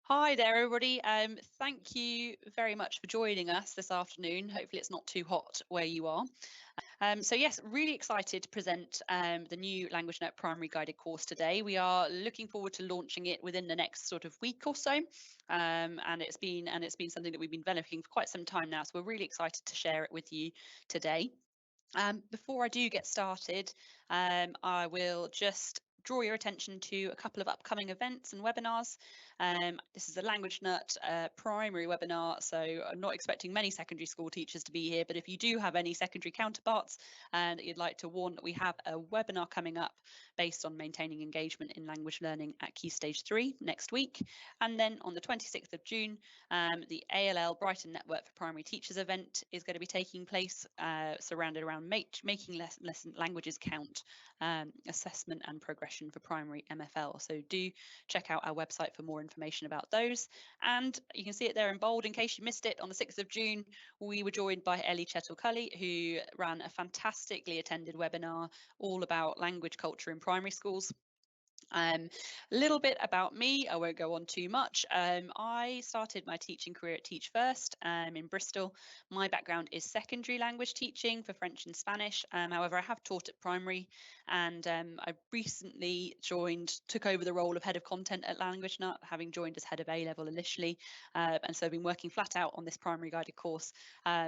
Hi there, everybody. Thank you very much for joining us this afternoon. Hopefully it's not too hot where you are. So yes, really excited to present the new Languagenut primary guided course today. We are looking forward to launching it within the next sort of week or so. And it's been something that we've been developing for quite some time now. So we're really excited to share it with you today. Before I do get started, I will just draw your attention to a couple of upcoming events and webinars. This is a Languagenut primary webinar, so I'm not expecting many secondary school teachers to be here, but if you do have any secondary counterparts and you'd like to warn, we have a webinar coming up based on maintaining engagement in language learning at Key Stage 3 next week. And then on the 26th of June, the ALL Brighton Network for Primary Teachers event is going to be taking place, surrounded around making lesson languages count, assessment and progression for primary MFL. So do check out our website for more information about those. And you can see it there in bold in case you missed it. On the 6th of June, we were joined by Ellie Chettle-Cully, who ran a fantastically attended webinar all about language culture in primary schools. A little bit about me, I won't go on too much. I started my teaching career at Teach First in Bristol. My background is secondary language teaching for French and Spanish. However, I have taught at primary, and I recently took over the role of head of content at Languagenut, having joined as head of A-level initially. And so I've been working flat out on this primary guided course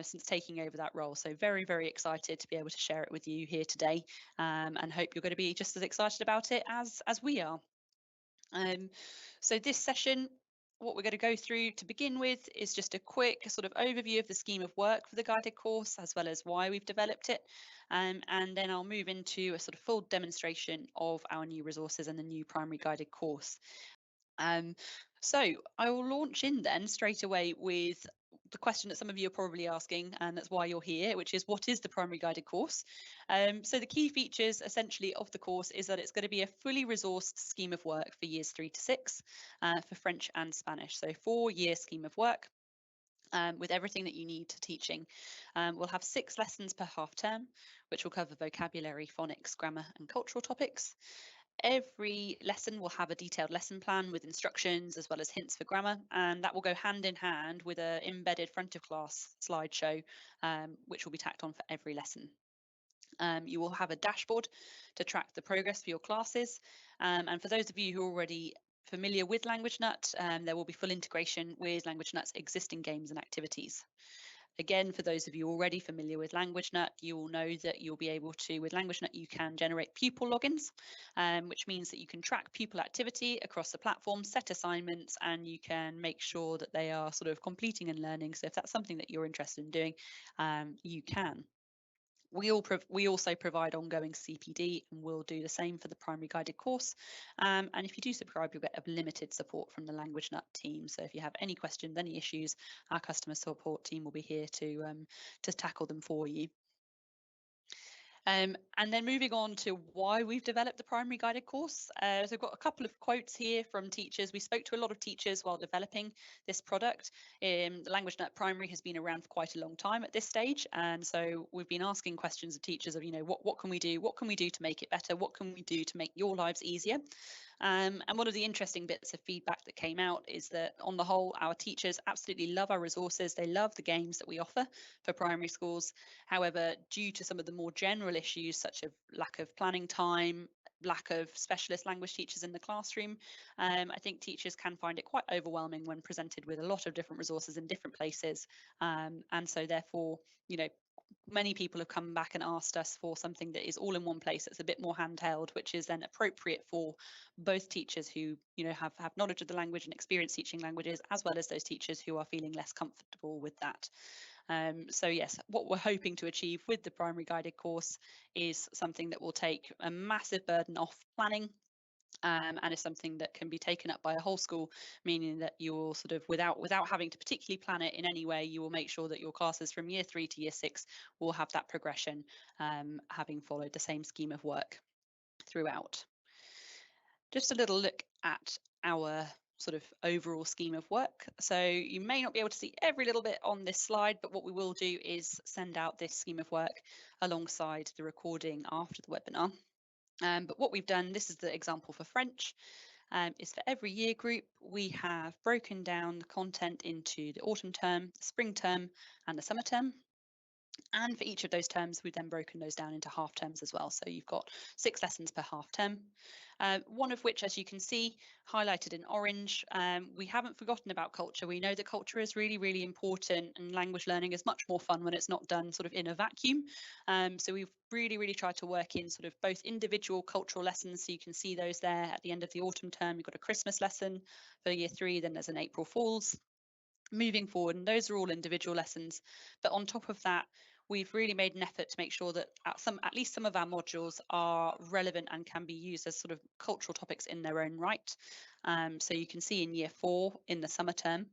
since taking over that role. So very, very excited to be able to share it with you here today, and hope you're going to be just as excited about it as we are. So this session, what we're going to go through to begin with is just a quick sort of overview of the scheme of work for the guided course, as well as why we've developed it. And then I'll move into a sort of full demonstration of our new resources and the new primary guided course. So I will launch in then straight away with the question that some of you are probably asking, and that's why you're here, which is what is the primary guided course? So the key features essentially of the course is that it's going to be a fully resourced scheme of work for years 3 to 6 for French and Spanish. So 4-year scheme of work. With everything that you need to teaching. We'll have 6 lessons per half term, which will cover vocabulary, phonics, grammar and cultural topics. Every lesson will have a detailed lesson plan with instructions as well as hints for grammar, and that will go hand in hand with an embedded front of class slideshow, which will be tacked on for every lesson. You will have a dashboard to track the progress for your classes, and for those of you who are already familiar with Languagenut, there will be full integration with Languagenut's existing games and activities. Again, for those of you already familiar with Languagenut, you will know that you'll be able to, with Languagenut, you can generate pupil logins, which means that you can track pupil activity across the platform, set assignments, and you can make sure that they are sort of completing and learning. So if that's something that you're interested in doing, you can. We also provide ongoing CPD, and we'll do the same for the primary guided course. And if you do subscribe, you'll get limited support from the Languagenut team. So if you have any questions, any issues, our customer support team will be here to tackle them for you. And then moving on to why we've developed the primary guided course. So I've got a couple of quotes here from teachers. We spoke to a lot of teachers while developing this product. The Languagenut Primary has been around for quite a long time at this stage. And so we've been asking questions of teachers of, what can we do? What can we do to make it better? What can we do to make your lives easier? And one of the interesting bits of feedback that came out is that on the whole, our teachers absolutely love our resources. They love the games that we offer for primary schools. However, due to some of the more general issues such as lack of planning time, lack of specialist language teachers in the classroom, I think teachers can find it quite overwhelming when presented with a lot of different resources in different places. And so therefore, many people have come back and asked us for something that is all in one place. It's a bit more handheld, which is then appropriate for both teachers who have knowledge of the language and experience teaching languages, as well as those teachers who are feeling less comfortable with that. So yes, what we're hoping to achieve with the primary guided course is something that will take a massive burden off planning, and is something that can be taken up by a whole school, meaning that you will sort of, without having to particularly plan it in any way, you will make sure that your classes from year 3 to year 6 will have that progression, having followed the same scheme of work throughout. Just a little look at our sort of overall scheme of work. So you may not be able to see every little bit on this slide, but what we will do is send out this scheme of work alongside the recording after the webinar. But what we've done, this is the example for French, is for every year group, we have broken down the content into the autumn term, the spring term, and the summer term. And for each of those terms, we've then broken those down into half terms as well. So you've got 6 lessons per half term, one of which, as you can see, highlighted in orange. We haven't forgotten about culture. We know that culture is really, really important, and language learning is much more fun when it's not done sort of in a vacuum. So we've really, really tried to work in sort of both individual cultural lessons. So you can see those there at the end of the autumn term. You've got a Christmas lesson for year 3, then there's an April Fools. Moving forward, and those are all individual lessons, but on top of that, we've really made an effort to make sure that at least some of our modules are relevant and can be used as sort of cultural topics in their own right. So you can see in year 4 in the summer term,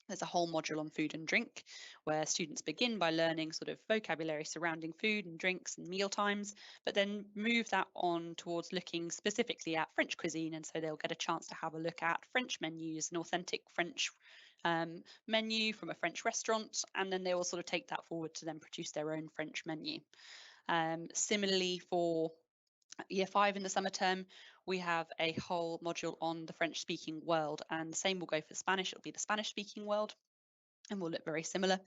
there's a whole module on food and drink, where students begin by learning sort of vocabulary surrounding food and drinks and meal times, but then move that on towards looking specifically at French cuisine. And so they'll get a chance to have a look at French menus, an authentic French menu from a French restaurant, and then they will sort of take that forward to then produce their own French menu. Similarly, for year 5 in the summer term, we have a whole module on the French speaking world, and the same will go for Spanish. It'll be the Spanish speaking world and will look very similar.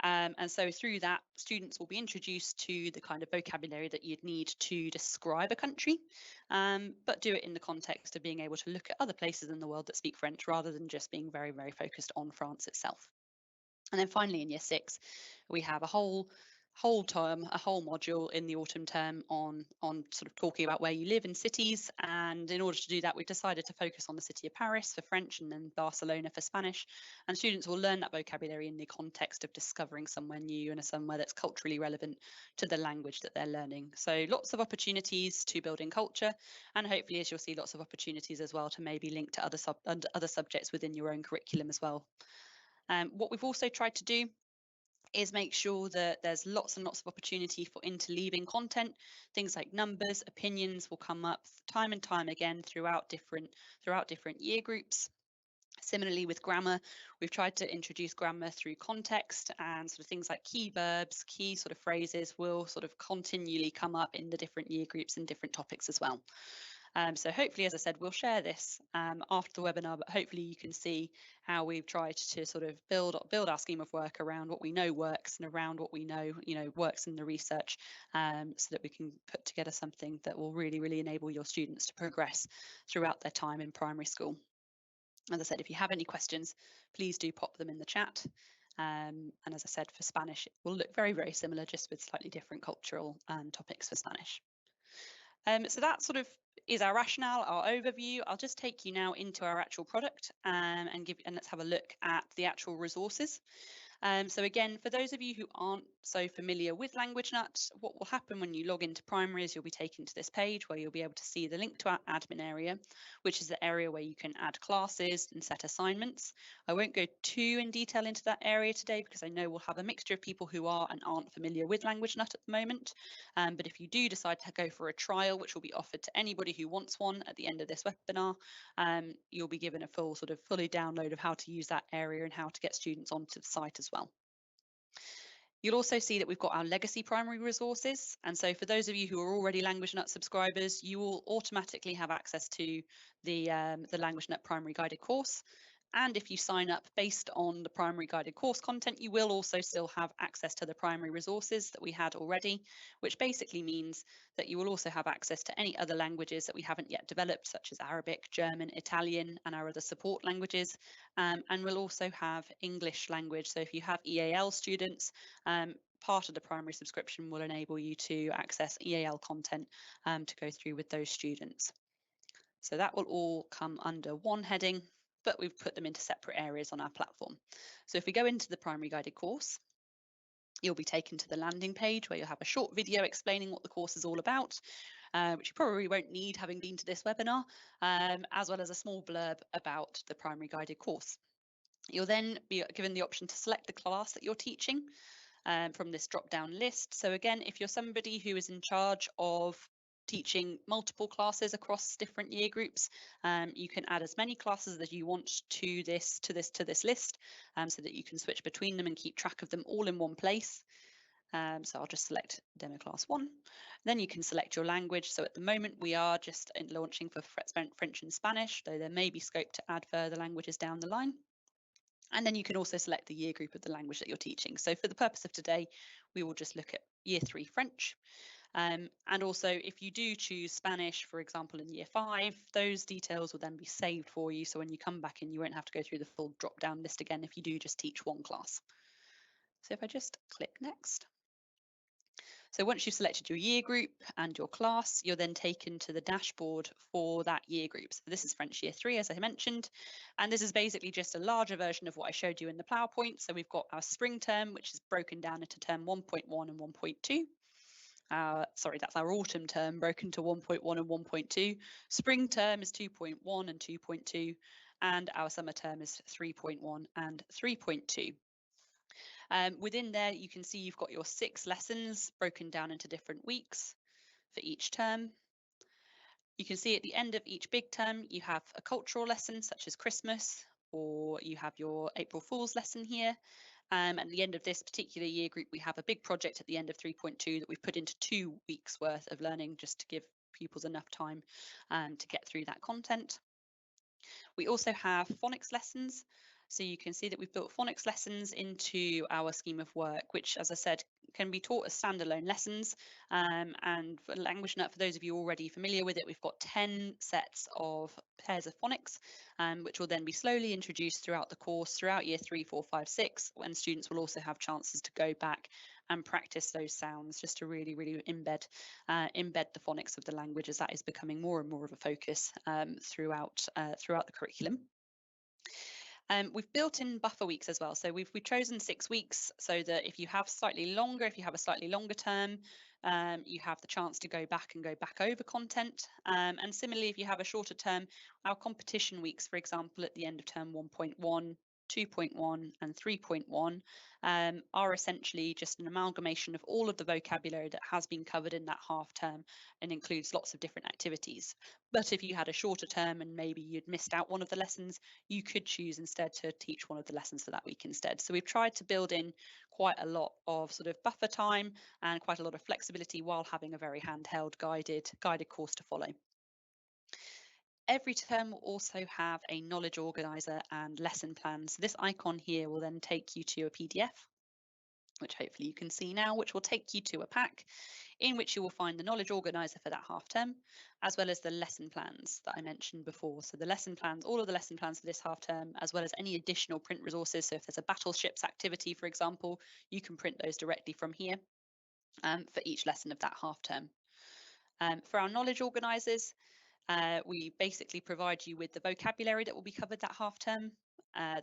And so through that, students will be introduced to the kind of vocabulary that you'd need to describe a country, but do it in the context of being able to look at other places in the world that speak French rather than just being very, very focused on France itself. And then finally in year 6, we have a whole term, a whole module in the autumn term on sort of talking about where you live in cities. And in order to do that, we've decided to focus on the city of Paris for French and then Barcelona for Spanish. And students will learn that vocabulary in the context of discovering somewhere new and somewhere that's culturally relevant to the language that they're learning. So lots of opportunities to build in culture, and hopefully, as you'll see, lots of opportunities as well to maybe link to other subjects within your own curriculum as well. What we've also tried to do is make sure that there's lots and lots of opportunity for interleaving content. Things like numbers, opinions will come up time and time again throughout different year groups. Similarly, with grammar, we've tried to introduce grammar through context, and sort of things like key verbs, key sort of phrases will sort of continually come up in the different year groups and different topics as well. So hopefully, as I said, we'll share this after the webinar, but hopefully you can see how we've tried to sort of build our scheme of work around what we know works and around what we know, works in the research, so that we can put together something that will really, really enable your students to progress throughout their time in primary school. As I said, if you have any questions, please do pop them in the chat. And as I said, for Spanish, it will look very, very similar, just with slightly different cultural topics for Spanish. So that sort of is our rationale, our overview. I'll just take you now into our actual product and let's have a look at the actual resources. So again, for those of you who aren't so familiar with Languagenut, what will happen when you log into primary is you'll be taken to this page where you'll be able to see the link to our admin area, which is the area where you can add classes and set assignments. I won't go too in detail into that area today because I know we'll have a mixture of people who are and aren't familiar with Languagenut at the moment. But if you do decide to go for a trial, which will be offered to anybody who wants one at the end of this webinar, you'll be given a fully download of how to use that area and how to get students onto the site as well. You'll also see that we've got our legacy primary resources. And so for those of you who are already Languagenut subscribers, you will automatically have access to the Languagenut primary guided course. And if you sign up based on the primary guided course content, you will also still have access to the primary resources that we had already, which basically means that you will also have access to any other languages that we haven't yet developed, such as Arabic, German, Italian, and our other support languages. And we'll also have English language. So if you have EAL students, part of the primary subscription will enable you to access EAL content to go through with those students. So that will all come under one heading, but we've put them into separate areas on our platform. So if we go into the primary guided course, you'll be taken to the landing page where you'll have a short video explaining what the course is all about, which you probably won't need having been to this webinar, as well as a small blurb about the primary guided course. You'll then be given the option to select the class that you're teaching from this drop-down list. So again, if you're somebody who is in charge of teaching multiple classes across different year groups, you can add as many classes as you want to this list, so that you can switch between them and keep track of them all in one place. So I'll just select demo class 1. Then you can select your language. So at the moment we are just launching for French and Spanish, though there may be scope to add further languages down the line. And then you can also select the year group of the language that you're teaching. So for the purpose of today, we will just look at Year 3 French. And also, if you do choose Spanish, for example, in Year 5, those details will then be saved for you. So when you come back in, you won't have to go through the full drop-down list again if you do just teach one class. So if I just click Next. So once you've selected your year group and your class, you're then taken to the dashboard for that year group. So this is French Year 3, as I mentioned, and this is basically just a larger version of what I showed you in the PowerPoint. So we've got our spring term, which is broken down into term 1.1 and 1.2. Sorry, that's our autumn term broken to 1.1 and 1.2. Spring term is 2.1 and 2.2, and our summer term is 3.1 and 3.2. Within there, you can see you've got your 6 lessons broken down into different weeks for each term. You can see at the end of each big term, you have a cultural lesson such as Christmas, or you have your April Fool's lesson here. At the end of this particular year group, we have a big project at the end of 3.2 that we've put into 2 weeks worth of learning just to give pupils enough time to get through that content. We also have phonics lessons. So you can see that we've built phonics lessons into our scheme of work, which, as I said, can be taught as standalone lessons. And for Languagenut, for those of you already familiar with it, we've got 10 sets of pairs of phonics, which will then be slowly introduced throughout the course, throughout year 3, 4, 5, 6, when students will also have chances to go back and practice those sounds just to really, really embed the phonics of the language, as that is becoming more and more of a focus throughout the curriculum. We've built in buffer weeks as well. So we've chosen 6 weeks so that if you have a slightly longer term, you have the chance to go back over content. And similarly, if you have a shorter term, our competition weeks, for example, at the end of term 1.1, 2.1 and 3.1 are essentially just an amalgamation of all of the vocabulary that has been covered in that half term and includes lots of different activities. But if you had a shorter term and maybe you'd missed out one of the lessons, you could choose instead to teach one of the lessons for that week instead. So we've tried to build in quite a lot of sort of buffer time and quite a lot of flexibility while having a very handheld guided course to follow. Every term will also have a knowledge organizer and lesson plan. So this icon here will then take you to a PDF, which hopefully you can see now, which will take you to a pack in which you will find the knowledge organizer for that half term, as well as the lesson plans that I mentioned before. So the lesson plans, all of the lesson plans for this half term, as well as any additional print resources. So if there's a battleships activity, for example, you can print those directly from here for each lesson of that half term. For our knowledge organizers, we basically provide you with the vocabulary that will be covered that half term,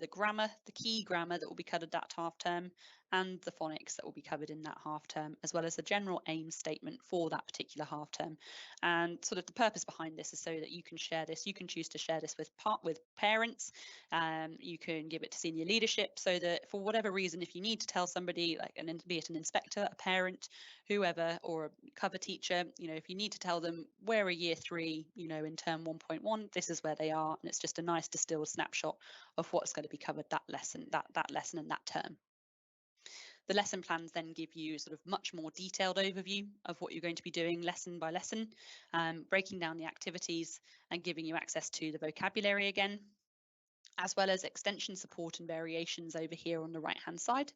the grammar, the key grammar that will be covered that half term, and the phonics that will be covered in that half term, as well as the general aim statement for that particular half term. And sort of the purpose behind this is so that you can share this. You can choose to share this with parents. You can give it to senior leadership, so that for whatever reason, if you need to tell somebody, like be it an inspector, a parent, whoever, or a cover teacher, if you need to tell them where are year 3, in term 1.1, this is where they are, and it's just a nice distilled snapshot of what's going to be covered that lesson and that term. The lesson plans then give you sort of much more detailed overview of what you're going to be doing lesson by lesson, breaking down the activities and giving you access to the vocabulary again, as well as extension support and variations over here on the right hand side.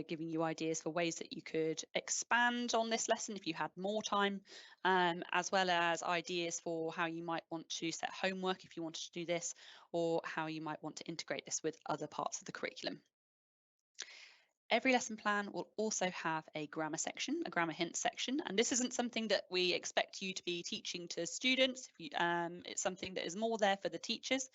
Giving you ideas for ways that you could expand on this lesson if you had more time, as well as ideas for how you might want to set homework if you wanted to do this, or how you might want to integrate this with other parts of the curriculum. Every lesson plan will also have a grammar section, a grammar hint section, and this isn't something that we expect you to be teaching to students. It's something that is more there for the teachers.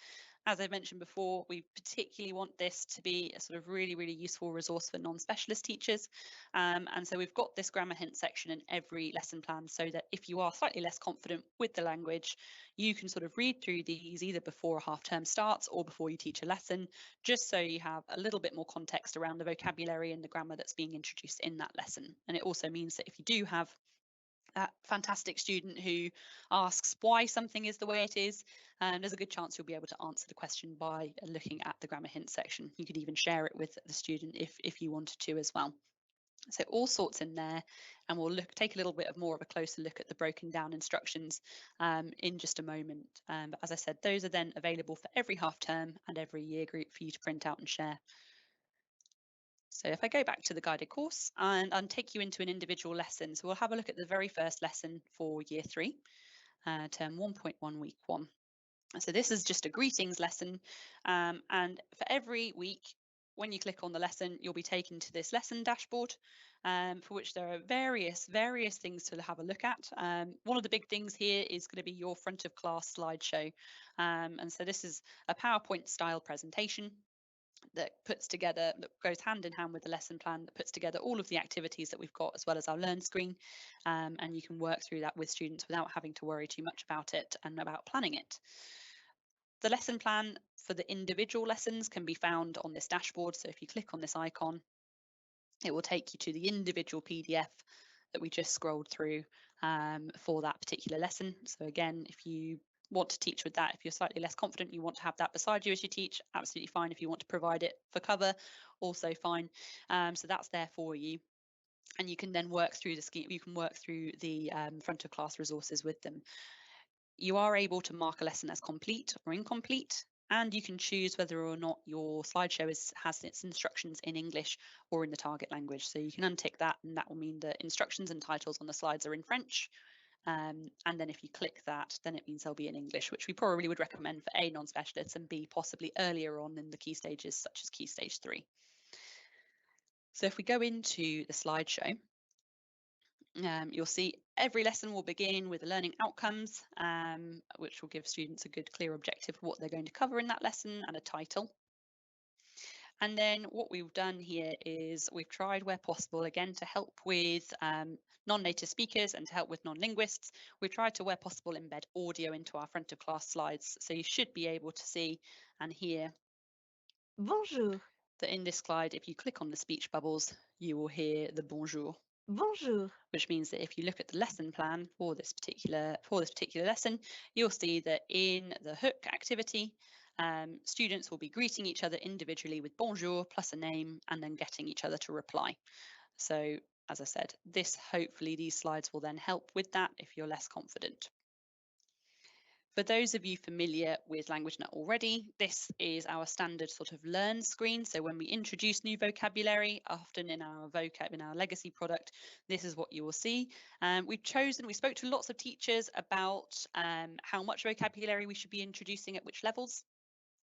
As I mentioned before, we particularly want this to be a sort of really, really useful resource for non-specialist teachers. And so we've got this grammar hint section in every lesson plan, so that if you are slightly less confident with the language, you can sort of read through these either before a half term starts or before you teach a lesson, just so you have a little bit more context around the vocabulary and the grammar that's being introduced in that lesson. And it also means that if you do have that fantastic student who asks why something is the way it is, there's a good chance you'll be able to answer the question by looking at the grammar hint section. You could even share it with the student if you wanted to as well. So all sorts in there, and we'll take a little bit of more of a closer look at the broken down instructions in just a moment. But as I said, those are then available for every half term and every year group for you to print out and share. So if I go back to the guided course and take you into an individual lesson, so we'll have a look at the very first lesson for year 3, term 1.1, week 1. So this is just a greetings lesson, and for every week, when you click on the lesson, you'll be taken to this lesson dashboard, for which there are various things to have a look at. One of the big things here is going to be your front of class slideshow, and so this is a PowerPoint style presentation that goes hand in hand with the lesson plan, that puts together all of the activities that we've got, as well as our learn screen, and you can work through that with students without having to worry too much about it and about planning it. The lesson plan for the individual lessons can be found on this dashboard. So if you click on this icon, it will take you to the individual PDF that we just scrolled through for that particular lesson. So again, if you want to teach with that, if you're slightly less confident, you want to have that beside you as you teach, absolutely fine. If you want to provide it for cover, also fine. So that's there for you. And you can then work through the scheme, you can work through the front of class resources with them. You are able to mark a lesson as complete or incomplete, and you can choose whether or not your slideshow has its instructions in English or in the target language. So you can untick that, and that will mean the instructions and titles on the slides are in French. And then if you click that, then it means they'll be in English, which we probably would recommend for A, non-specialists, and B, possibly earlier on in the key stages, such as key stage 3. So if we go into the slideshow, you'll see every lesson will begin with the learning outcomes, which will give students a good, clear objective of what they're going to cover in that lesson and a title. And then what we've done here is we've tried where possible, again, to help with non-native speakers and to help with non-linguists. We've tried to, where possible, embed audio into our front of class slides. So you should be able to see and hear. Bonjour. That in this slide, if you click on the speech bubbles, you will hear the bonjour. Bonjour. Which means that if you look at the lesson plan for this particular lesson, you'll see that in the hook activity, students will be greeting each other individually with bonjour plus a name and then getting each other to reply. So as I said, hopefully these slides will then help with that if you're less confident. For those of you familiar with Languagenut already, this is our standard sort of learn screen. So when we introduce new vocabulary, often in our legacy product, this is what you will see. We spoke to lots of teachers about how much vocabulary we should be introducing at which levels.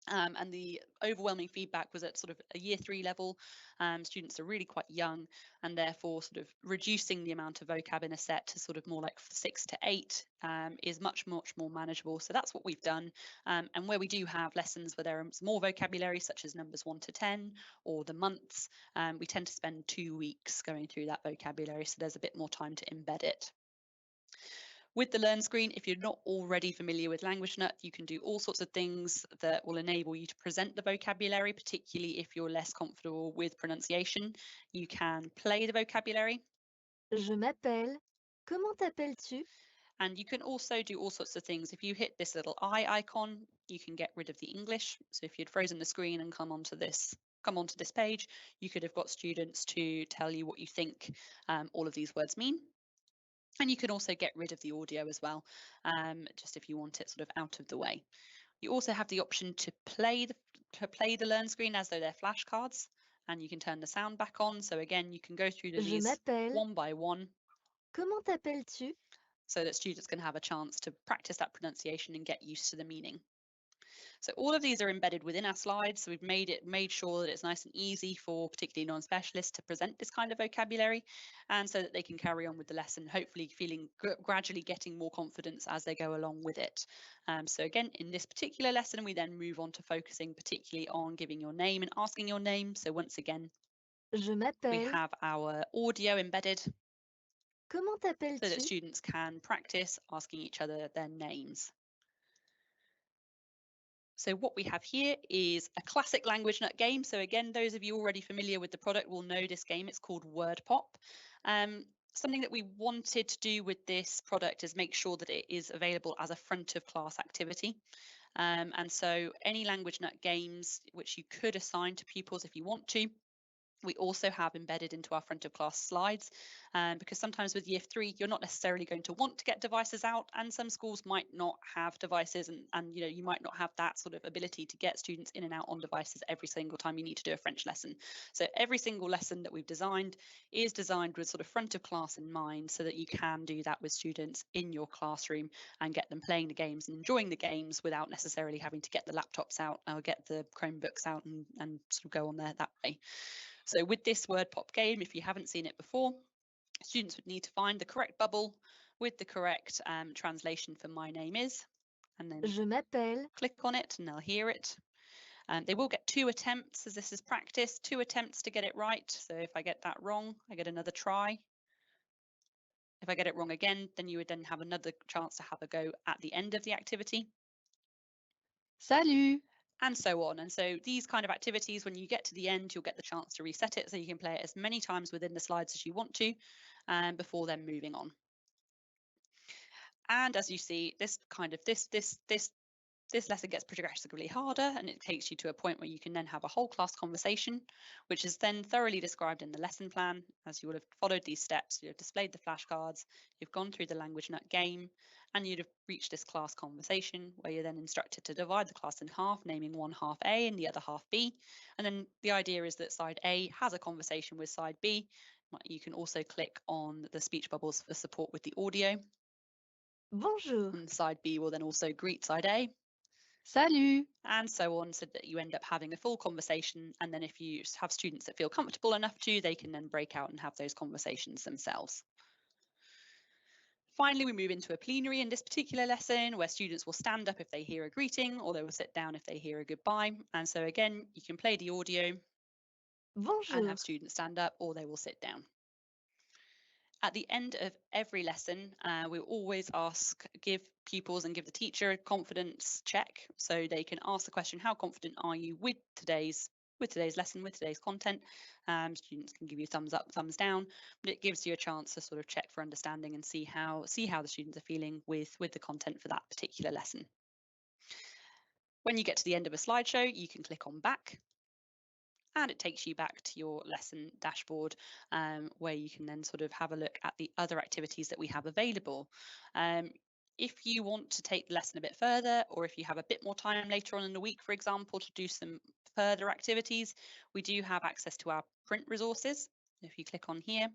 And the overwhelming feedback was at sort of a year 3 level. Students are really quite young, and therefore sort of reducing the amount of vocab in a set to sort of more like 6 to 8 is much more manageable. So that's what we've done. And where we do have lessons where there is more vocabulary, such as numbers 1 to 10 or the months, we tend to spend 2 weeks going through that vocabulary. So there's a bit more time to embed it. With the Learn screen, if you're not already familiar with Languagenut, you can do all sorts of things that will enable you to present the vocabulary, particularly if you're less comfortable with pronunciation. You can play the vocabulary. Je m'appelle. Comment t'appelles-tu? And you can also do all sorts of things. If you hit this little eye icon, you can get rid of the English. So if you'd frozen the screen and come onto this page, you could have got students to tell you what you think all of these words mean. And you can also get rid of the audio as well, just if you want it sort of out of the way. You also have the option to play the Learn screen as though they're flashcards, and you can turn the sound back on. So again, you can go through Je these m'appelle. one by one. Comment t'appelles-tu? So that students can have a chance to practice that pronunciation and get used to the meaning. So all of these are embedded within our slides. So we've made sure that it's nice and easy for particularly non-specialists to present this kind of vocabulary, and so that they can carry on with the lesson, hopefully feeling gradually getting more confidence as they go along with it. So again, in this particular lesson, we then move on to focusing particularly on giving your name and asking your name. So once again, Je we m'appelle. have our audio embedded Comment so that t'appelles-tu? students can practice asking each other their names. So what we have here is a classic Languagenut game. So again, those of you already familiar with the product will know this game. It's called Word Pop. Something that we wanted to do with this product is make sure that it is available as a front of class activity. And so any Languagenut games which you could assign to pupils if you want to, We also have embedded into our front of class slides, because sometimes with year 3 you're not necessarily going to want to get devices out, and some schools might not have devices, and you might not have that sort of ability to get students in and out on devices every single time you need to do a French lesson. So every single lesson that we've designed is designed with sort of front of class in mind, so that you can do that with students in your classroom and get them playing the games and enjoying the games without necessarily having to get the laptops out or get the Chromebooks out and sort of go on there that way. So with this word pop game, if you haven't seen it before, students would need to find the correct bubble with the correct translation for "my name is," and then Je m'appelle. click on it and they'll hear it. They will get 2 attempts, as this is practice, 2 attempts to get it right. So if I get that wrong, I get another try. If I get it wrong again, then you would then have another chance to have a go at the end of the activity. Salut. And so on. And so these kind of activities, when you get to the end, you'll get the chance to reset it, so you can play it as many times within the slides as you want to, before then moving on. And as you see, this lesson gets progressively harder, and it takes you to a point where you can then have a whole class conversation, which is then thoroughly described in the lesson plan. As you will have followed these steps, you have displayed the flashcards, you've gone through the Languagenut game, and you'd have reached this class conversation where you're then instructed to divide the class in half, naming one half A and the other half B. And then the idea is that side A has a conversation with side B. You can also click on the speech bubbles for support with the audio. Bonjour. And side B will then also greet side A. Salut. And so on, so that you end up having a full conversation. And then if you have students that feel comfortable enough to, they can then break out and have those conversations themselves. Finally, we move into a plenary in this particular lesson, where students will stand up if they hear a greeting, or they will sit down if they hear a goodbye. And so again, you can play the audio Bonjour. and have students stand up, or they will sit down. At the end of every lesson, we always give pupils and give the teacher a confidence check, so they can ask the question, how confident are you with today's lesson, with today's content? Students can give you thumbs up, thumbs down, but it gives you a chance to sort of check for understanding and see how the students are feeling with the content for that particular lesson. When you get to the end of a slideshow, you can click on back, and it takes you back to your lesson dashboard, where you can then sort of have a look at the other activities that we have available. If you want to take the lesson a bit further, or if you have a bit more time later on in the week, for example, to do some further activities, we do have access to our print resources. If you click on here,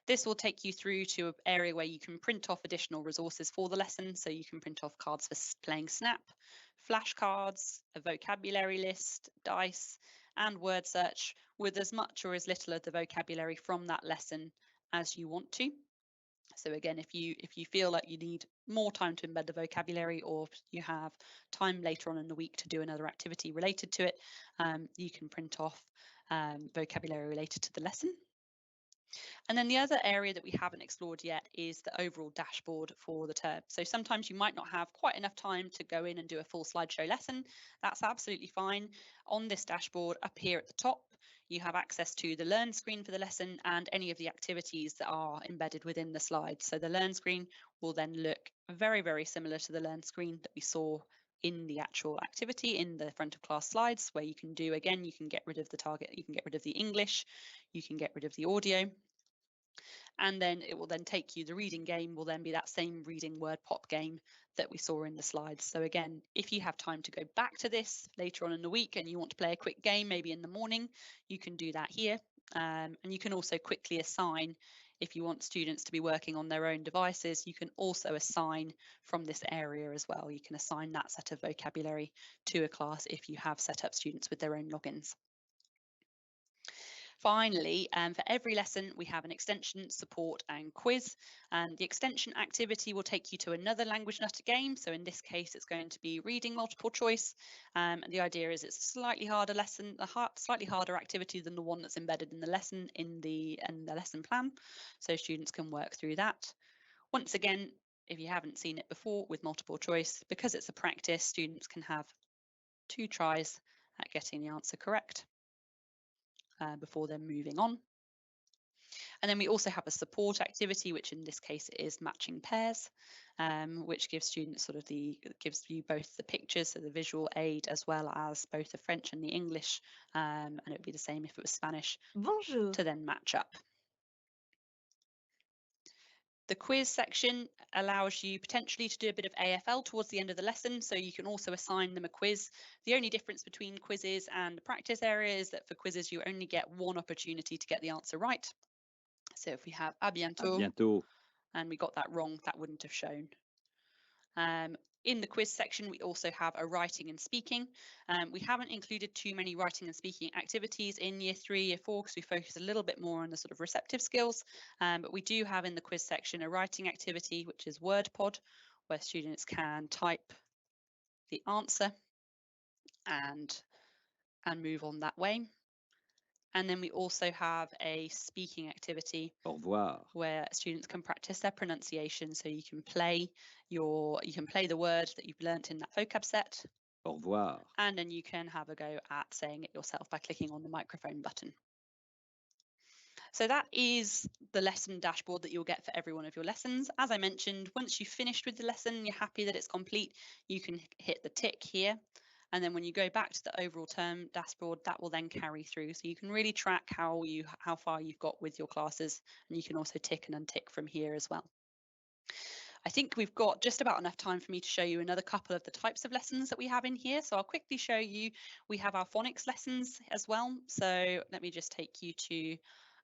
this will take you through to an area where you can print off additional resources for the lesson. So you can print off cards for playing Snap, flashcards, a vocabulary list, dice, and word search, with as much or as little of the vocabulary from that lesson as you want to. So again, if you feel like you need more time to embed the vocabulary, or you have time later on in the week to do another activity related to it, you can print off vocabulary related to the lesson. And then the other area that we haven't explored yet is the overall dashboard for the term. So sometimes you might not have quite enough time to go in and do a full slideshow lesson. That's absolutely fine. On this dashboard up here at the top, you have access to the Learn screen for the lesson and any of the activities that are embedded within the slides. So the Learn screen will then look very, very similar to the Learn screen that we saw in the actual activity in the front of class slides, where you can do, again, you can get rid of the target, you can get rid of the English, you can get rid of the audio. And then it will then take you, the reading game will then be that same reading word pop game that we saw in the slides. So again, if you have time to go back to this later on in the week and you want to play a quick game, maybe in the morning, you can do that here. And you can also quickly assign, if you want students to be working on their own devices, you can also assign from this area as well. You can assign that set of vocabulary to a class if you have set up students with their own logins. Finally, for every lesson, we have an extension, support and quiz. And the extension activity will take you to another Languagenut game. So in this case, it's going to be reading multiple choice. And the idea is it's a slightly harder lesson, slightly harder activity than the one that's embedded in the lesson in the lesson plan. So students can work through that. Once again, if you haven't seen it before with multiple choice, because it's a practice, students can have 2 tries at getting the answer correct. Before then moving on. And then we also have a support activity, which in this case is matching pairs. which gives students sort of gives you both the pictures, so the visual aid, as well as both the French and the English, and it would be the same if it was Spanish, Bonjour. to then match up. The quiz section allows you potentially to do a bit of AFL towards the end of the lesson, so you can also assign them a quiz. The only difference between quizzes and the practice area is that for quizzes you only get one opportunity to get the answer right. So if we have à bientôt, and we got that wrong, that wouldn't have shown. In the quiz section, we also have a writing and speaking. We haven't included too many writing and speaking activities in year 3, year 4, because we focus a little bit more on the sort of receptive skills. But we do have in the quiz section a writing activity, which is WordPod, where students can type the answer and move on that way. And then we also have a speaking activity where students can practice their pronunciation. So you can play the word that you've learnt in that vocab set. And then you can have a go at saying it yourself by clicking on the microphone button. So that is the lesson dashboard that you'll get for every one of your lessons. As I mentioned, once you've finished with the lesson, you're happy that it's complete, you can hit the tick here. And then when you go back to the overall term dashboard, that will then carry through. So you can really track how far you've got with your classes, and you can also tick and untick from here as well. I think we've got just about enough time for me to show you another couple of the types of lessons that we have in here. So I'll quickly show you, we have our phonics lessons as well. So let me just take you to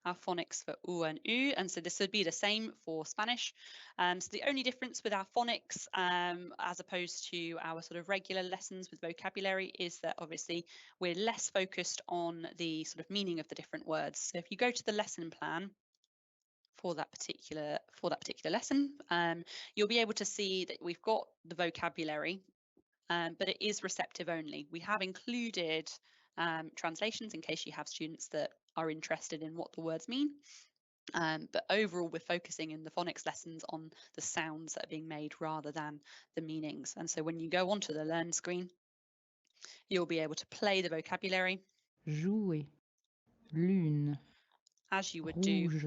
our phonics for U and U. And so this would be the same for Spanish. So the only difference with our phonics, as opposed to our sort of regular lessons with vocabulary, is that obviously we're less focused on the sort of meaning of the different words. So if you go to the lesson plan for that particular lesson, you'll be able to see that we've got the vocabulary, but it is receptive only. We have included translations in case you have students that are interested in what the words mean. But overall, we're focusing in the phonics lessons on the sounds that are being made rather than the meanings. And so when you go onto the Learn screen, you'll be able to play the vocabulary. Jouer. Lune. As you would Rouge.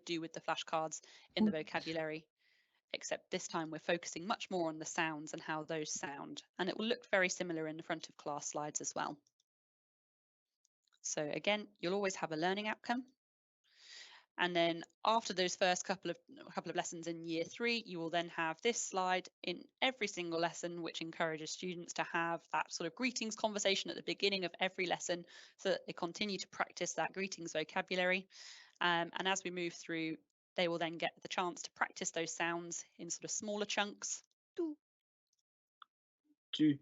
do with the flashcards in the vocabulary, except this time we're focusing much more on the sounds and how those sound, and it will look very similar in the front of class slides as well. So again, you'll always have a learning outcome, and then after those first couple of lessons in year 3, you will then have this slide in every single lesson, which encourages students to have that sort of greetings conversation at the beginning of every lesson so that they continue to practice that greetings vocabulary. And as we move through, they will then get the chance to practice those sounds in sort of smaller chunks. Tu.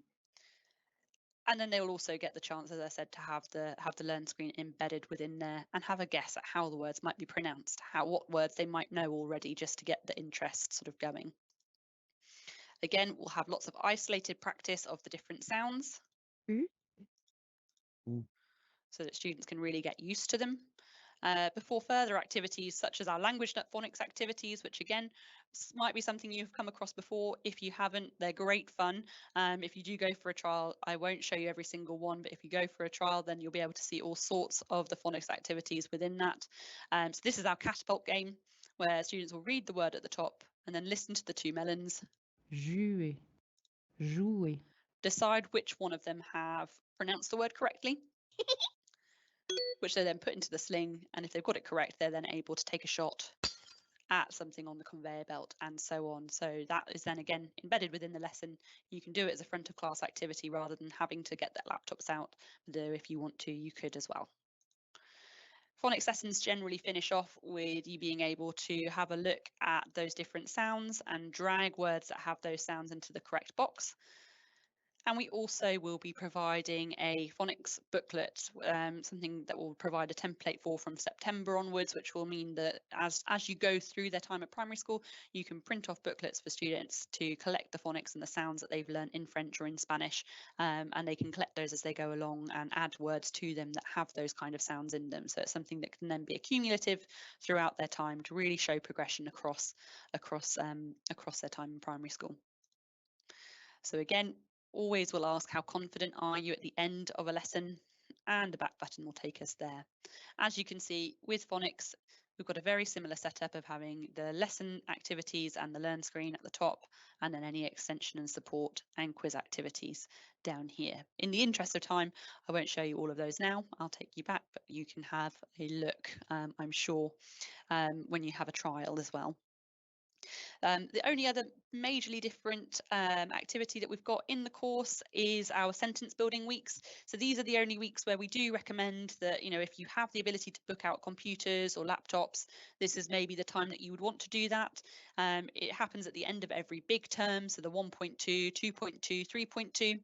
And then they will also get the chance, as I said, to have the Learn screen embedded within there and have a guess at how the words might be pronounced, what words they might know already, just to get the interest sort of going. Again, we'll have lots of isolated practice of the different sounds so that students can really get used to them. Before further activities such as our Languagenut phonics activities, which again might be something you've come across before. If you haven't, they're great fun. If you do go for a trial, I won't show you every single one, but if you go for a trial, then you'll be able to see all sorts of the phonics activities within that. So this is our catapult game, where students will read the word at the top and then listen to the 2 melons. Jouer. Jouer. Decide which one of them have pronounced the word correctly, which they then put into the sling, and if they've got it correct, they're then able to take a shot at something on the conveyor belt and so on. So that is then again embedded within the lesson. You can do it as a front of class activity rather than having to get their laptops out, though if you want to, you could as well. Phonics lessons generally finish off with you being able to have a look at those different sounds and drag words that have those sounds into the correct box. And we also will be providing a phonics booklet, something that will provide a template for from September onwards, which will mean that as you go through their time at primary school, you can print off booklets for students to collect the phonics and the sounds that they've learned in French or in Spanish, and they can collect those as they go along and add words to them that have those kind of sounds in them. So it's something that can then be accumulative throughout their time to really show progression across their time in primary school. So again, always will ask how confident are you at the end of a lesson, and the back button will take us there. As you can see with phonics, We've got a very similar setup of having the lesson activities and the learn screen at the top, and then any extension and support and quiz activities down here. In the interest of time, I won't show you all of those now. I'll take you back, but you can have a look, I'm sure, when you have a trial as well. The only other majorly different activity that we've got in the course is our sentence building weeks. So these are the only weeks where we do recommend that, you know, if you have the ability to book out computers or laptops, this is maybe the time that you would want to do that. It happens at the end of every big term, so the 1.2, 2.2, 3.2.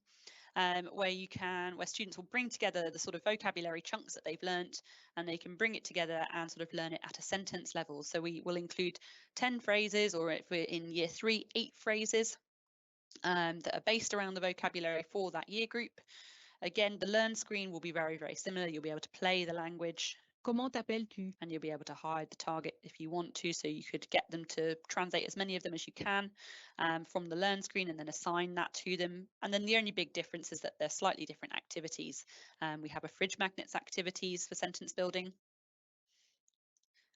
Where students will bring together the sort of vocabulary chunks that they've learnt, and they can bring it together and sort of learn it at a sentence level. So we will include 10 phrases, or if we're in year 3, 8 phrases that are based around the vocabulary for that year group. Again, the learn screen will be very, very similar. You'll be able to play the language. Comment t'appelles-tu? And you'll be able to hide the target if you want to, so you could get them to translate as many of them as you can from the learn screen and then assign that to them. And then the only big difference is that they're slightly different activities. We have a fridge magnets activities for sentence building.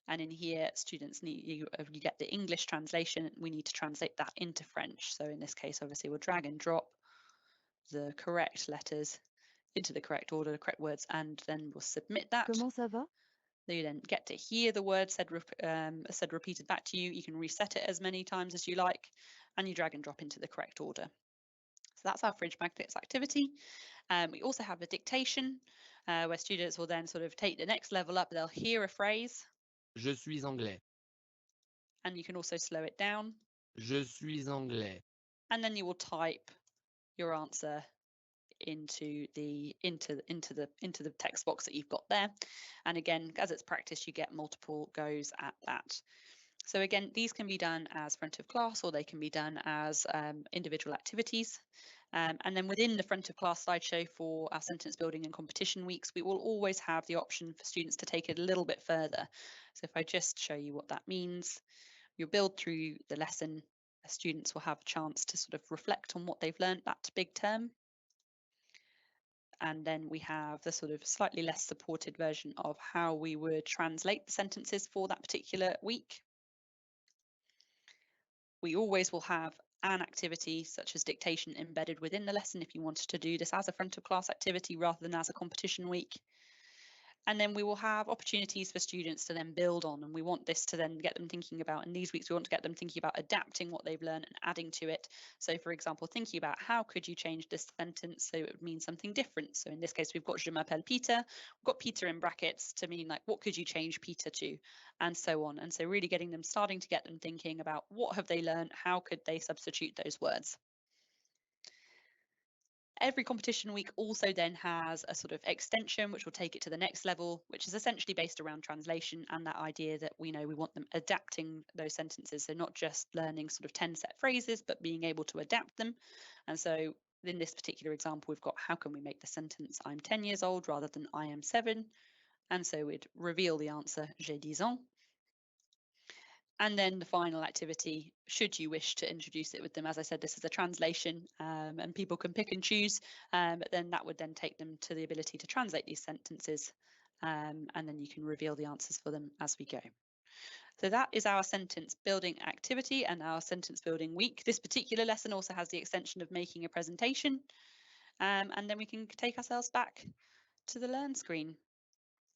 And in here, students you get the English translation. We need to translate that into French. So in this case, obviously, we'll drag and drop the correct letters into the correct order, the correct words, and then we'll submit that. Comment ça va? You then get to hear the word said repeated back to you. You can reset it as many times as you like, and you drag and drop into the correct order. So that's our fridge magnets activity. We also have a dictation where students will then sort of take the next level up. They'll hear a phrase. Je suis anglais. And you can also slow it down. Je suis anglais. And then you will type your answer into the text box that you've got there. And again, as it's practice, you get multiple goes at that. So again, these can be done as front of class, or they can be done as individual activities. And then within the front of class slideshow for our sentence building and competition weeks, we will always have the option for students to take it a little bit further. So if I just show you what that means, you'll build through the lesson. Students will have a chance to sort of reflect on what they've learned that big term. And then we have the sort of slightly less supported version of how we would translate the sentences for that particular week. We always will have an activity such as dictation embedded within the lesson if you wanted to do this as a front of class activity rather than as a competition week. And then we will have opportunities for students to then build on, and we want this to then get them thinking about, in these weeks, we want to get them thinking about adapting what they've learned and adding to it. So for example, thinking about how could you change this sentence so it would mean something different. So in this case, we've got Je m'appelle Peter, we've got Peter in brackets to mean like, what could you change Peter to, and so on. And so really getting them, starting to get them thinking about what have they learned, how could they substitute those words. Every competition week also then has a sort of extension which will take it to the next level, which is essentially based around translation and that idea that we want them adapting those sentences. So not just learning sort of 10 set phrases, but being able to adapt them. And so in this particular example, we've got how can we make the sentence I'm 10 years old rather than I am 7. And so we'd reveal the answer, j'ai 10 ans. And then the final activity, should you wish to introduce it with them, as I said, this is a translation and people can pick and choose, but then that would then take them to the ability to translate these sentences and then you can reveal the answers for them as we go. So that is our sentence building activity and our sentence building week. This particular lesson also has the extension of making a presentation and then we can take ourselves back to the learn screen,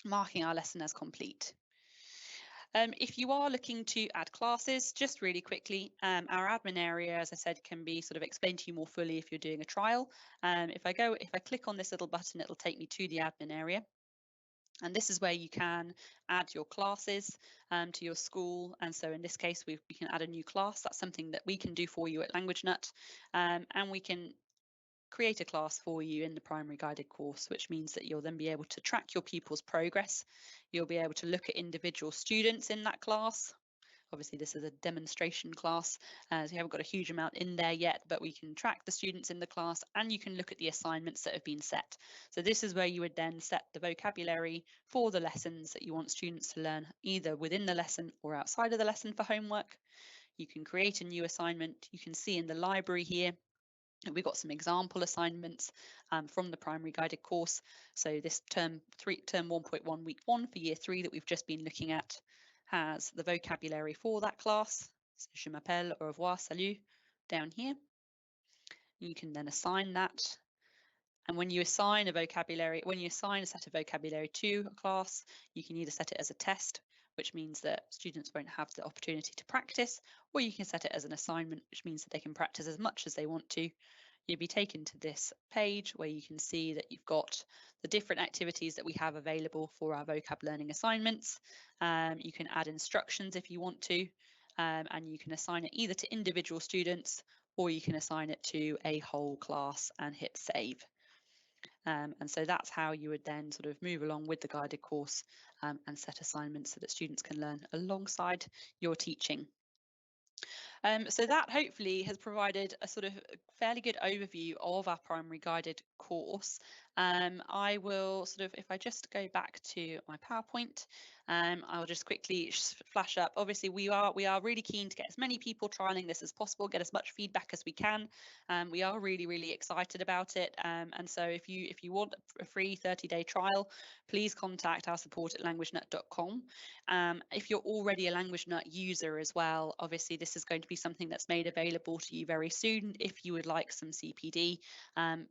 marking our lesson as complete. If you are looking to add classes, just really quickly, our admin area, as I said, can be sort of explained to you more fully if you're doing a trial. If I click on this little button, it'll take me to the admin area. And this is where you can add your classes to your school. And so in this case, we can add a new class. That's something that we can do for you at Languagenut. And we can create a class for you in the primary guided course, which means that you'll then be able to track your pupils' progress. You'll be able to look at individual students in that class. Obviously, this is a demonstration class, so you haven't got a huge amount in there yet, but we can track the students in the class and you can look at the assignments that have been set. So this is where you would then set the vocabulary for the lessons that you want students to learn, either within the lesson or outside of the lesson for homework. You can create a new assignment. You can see in the library here, we've got some example assignments from the primary guided course. So this term 1.1 week 1 for year 3 that we've just been looking at has the vocabulary for that class. So je m'appelle, au revoir, salut, down here. You can then assign that. And when you assign a set of vocabulary to a class, you can either set it as a test, which means that students won't have the opportunity to practice, or you can set it as an assignment, which means that they can practice as much as they want to. You'll be taken to this page where you can see that you've got the different activities that we have available for our vocab learning assignments. You can add instructions if you want to, and you can assign it either to individual students or you can assign it to a whole class and hit save. And so that's how you would then sort of move along with the guided course and set assignments so that students can learn alongside your teaching. So that hopefully has provided a sort of fairly good overview of our primary guided course. I will sort of, if I just go back to my PowerPoint, I'll just quickly flash up. Obviously, we are really keen to get as many people trialing this as possible, get as much feedback as we can. We are really excited about it. And so if you want a free 30-day trial, please contact our support at languagenut.com. If you're already a Languagenut user as well, obviously this is going to be something that's made available to you very soon. If you would like some CPD,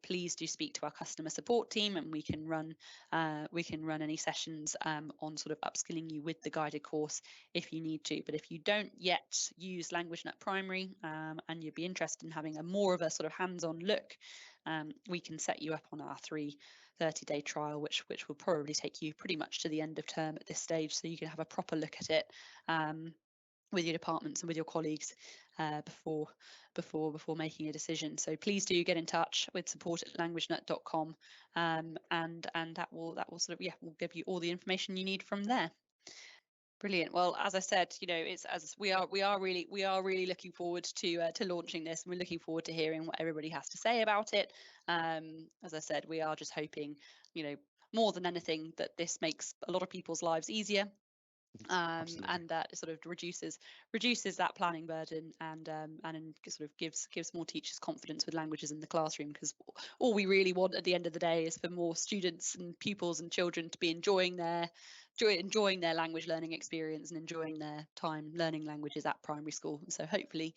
please do speak to our customer support team and we can run any sessions on sort of upskilling you with the guided course if you need to. But if you don't yet use Languagenut Primary and you'd be interested in having a more of a sort of hands-on look, we can set you up on our 30-day trial, which will probably take you pretty much to the end of term at this stage, so you can have a proper look at it with your departments and with your colleagues before making a decision. So please do get in touch with support at languagenut.com, and that will sort of will give you all the information you need from there. Brilliant. Well, as I said, it's we are really looking forward to launching this, and we're looking forward to hearing what everybody has to say about it. As I said, we are just hoping, more than anything, that this makes a lot of people's lives easier. And that sort of reduces that planning burden and sort of gives more teachers confidence with languages in the classroom, because all we really want at the end of the day is for more students and pupils and children to be enjoying their language learning experience and enjoying their time learning languages at primary school. And so hopefully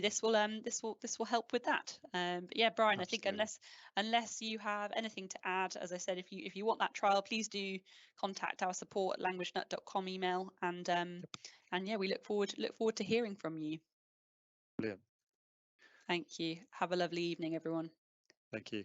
this will help with that. But yeah, Brian, Absolutely. I think unless you have anything to add, as I said, if you want that trial, please do contact our support at languagenut.com email, and yeah, we look forward to hearing from you. Brilliant. Thank you. Have a lovely evening, everyone. Thank you.